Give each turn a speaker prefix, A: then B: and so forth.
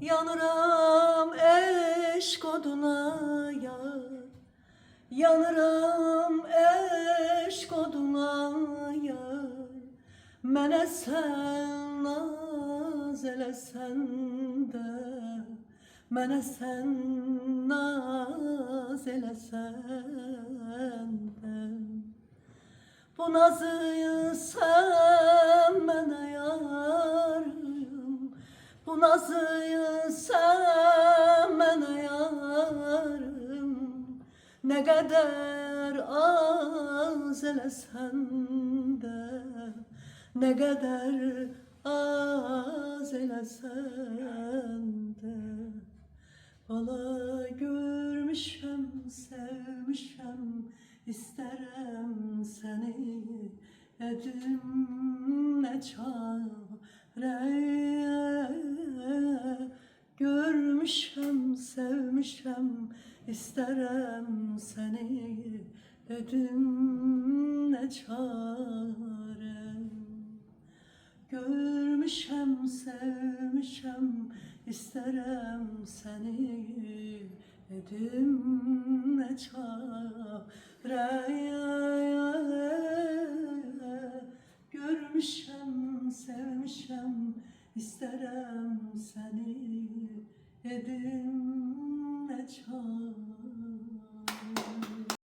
A: Yanıram eşq oduna yar, yanıram eşq oduna yar. Mənə sən naz eləsən də, mənə sən naz eləsən də, bu nazı sən mənə yarım, bu nazı sən mənə yarım. Nə qədər az eləsən də, nə qədər az eləsən də. Bala görmüşəm, sevmişəm, istərəm səni. Edim nə çarə, görmüşəm, sevmişəm, istərəm səni. Edim nə çarə. Görmüşəm, sevmişəm, istərəm səni. Edim nə çarə. Görmüşəm, sevmişəm, istərəm səni. Edim nə çarə.